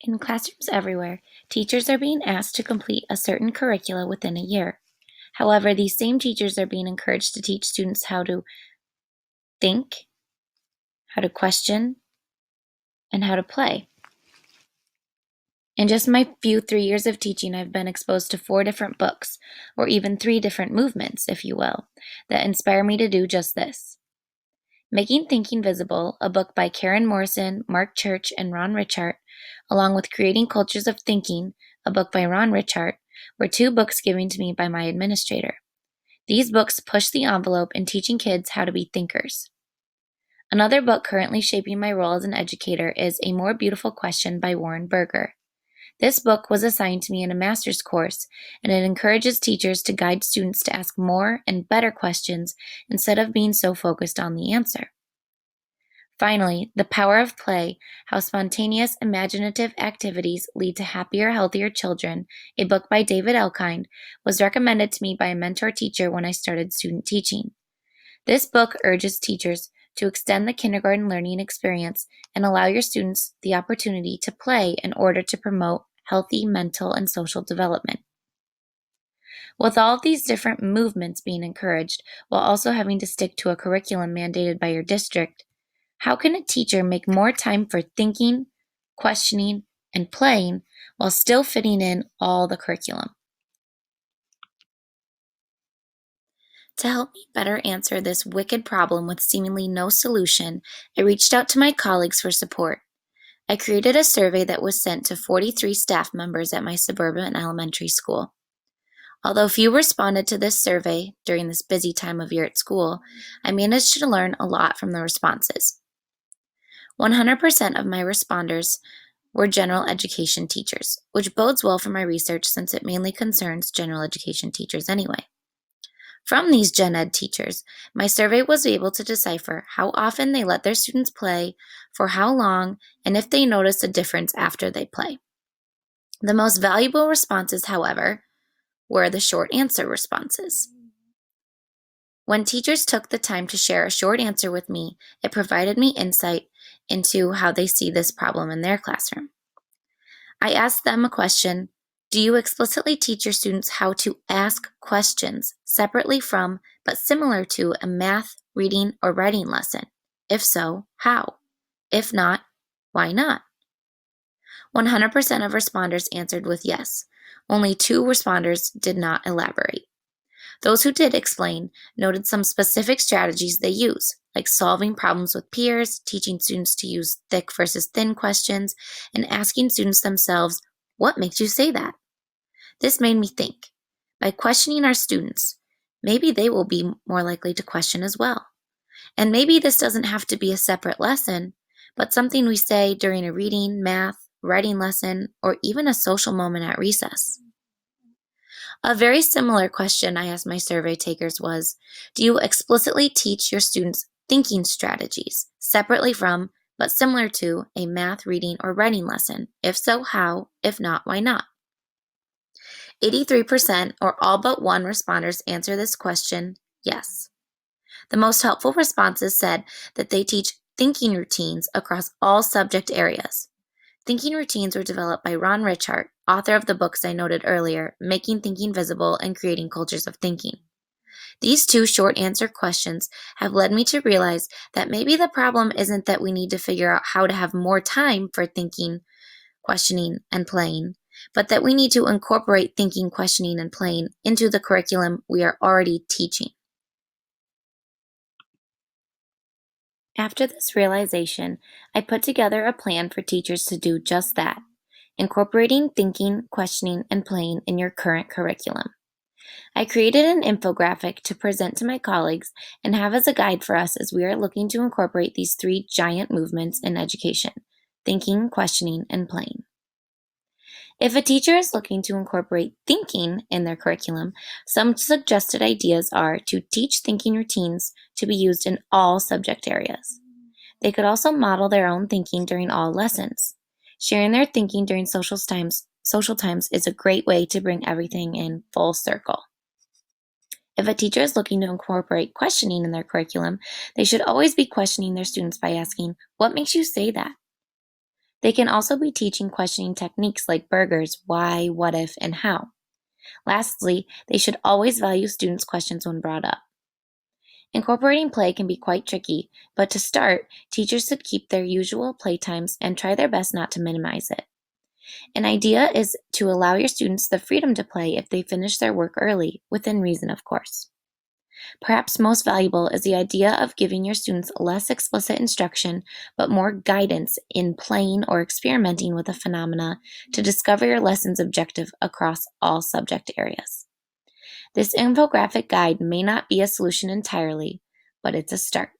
In classrooms everywhere, teachers are being asked to complete a certain curricula within a year. However, these same teachers are being encouraged to teach students how to think, how to question, and how to play. In just my few 3 years of teaching, I've been exposed to 4 different books, or even 3 different movements, if you will, that inspire me to do just this. Making Thinking Visible, a book by Karen Morrison, Mark Church, and Ron Richart, along with Creating Cultures of Thinking, a book by Ron Richart, were 2 books given to me by my administrator. These books push the envelope in teaching kids how to be thinkers. Another book currently shaping my role as an educator is A More Beautiful Question by Warren Berger. This book was assigned to me in a master's course, and it encourages teachers to guide students to ask more and better questions instead of being so focused on the answer. Finally, The Power of Play, How Spontaneous, Imaginative Activities Lead to Happier, Healthier Children, a book by David Elkind, was recommended to me by a mentor teacher when I started student teaching. This book urges teachers to extend the kindergarten learning experience and allow your students the opportunity to play in order to promote healthy mental and social development. With all of these different movements being encouraged, while also having to stick to a curriculum mandated by your district, how can a teacher make more time for thinking, questioning, and playing while still fitting in all the curriculum? To help me better answer this wicked problem with seemingly no solution, I reached out to my colleagues for support. I created a survey that was sent to 43 staff members at my suburban elementary school. Although few responded to this survey during this busy time of year at school, I managed to learn a lot from the responses. 100% of my responders were general education teachers, which bodes well for my research since it mainly concerns general education teachers anyway. From these gen ed teachers, my survey was able to decipher how often they let their students play, for how long, and if they noticed a difference after they play. The most valuable responses, however, were the short answer responses. When teachers took the time to share a short answer with me, it provided me insight into how they see this problem in their classroom. I asked them a question: do you explicitly teach your students how to ask questions separately from, but similar to, a math, reading, or writing lesson? If so, how? If not, why not? 100% of responders answered with yes. Only 2 responders did not elaborate. Those who did explain noted some specific strategies they use, like solving problems with peers, teaching students to use thick versus thin questions, and asking students themselves, what makes you say that? This made me think. By questioning our students, maybe they will be more likely to question as well. And maybe this doesn't have to be a separate lesson, but something we say during a reading, math, writing lesson, or even a social moment at recess. A very similar question I asked my survey takers was, do you explicitly teach your students thinking strategies separately from, but similar to, a math, reading, or writing lesson? If so, how? If not, why not? 83%, or all but 1 responders answer this question, yes. The most helpful responses said that they teach thinking routines across all subject areas. Thinking routines were developed by Ron Richart, author of the books I noted earlier, Making Thinking Visible and Creating Cultures of Thinking. These 2 short answer questions have led me to realize that maybe the problem isn't that we need to figure out how to have more time for thinking, questioning, and playing, but that we need to incorporate thinking, questioning, and playing into the curriculum we are already teaching. After this realization, I put together a plan for teachers to do just that, incorporating thinking, questioning, and playing in your current curriculum. I created an infographic to present to my colleagues and have as a guide for us as we are looking to incorporate these 3 giant movements in education: thinking, questioning, and playing. If a teacher is looking to incorporate thinking in their curriculum, some suggested ideas are to teach thinking routines to be used in all subject areas. They could also model their own thinking during all lessons. Sharing their thinking during social times is a great way to bring everything in full circle. If a teacher is looking to incorporate questioning in their curriculum, they should always be questioning their students by asking, what makes you say that? They can also be teaching questioning techniques like Burger's why, what if, and how. Lastly, they should always value students' questions when brought up. Incorporating play can be quite tricky, but to start, teachers should keep their usual playtimes and try their best not to minimize it. An idea is to allow your students the freedom to play if they finish their work early, within reason, of course. Perhaps most valuable is the idea of giving your students less explicit instruction, but more guidance in playing or experimenting with a phenomena to discover your lesson's objective across all subject areas. This infographic guide may not be a solution entirely, but it's a start.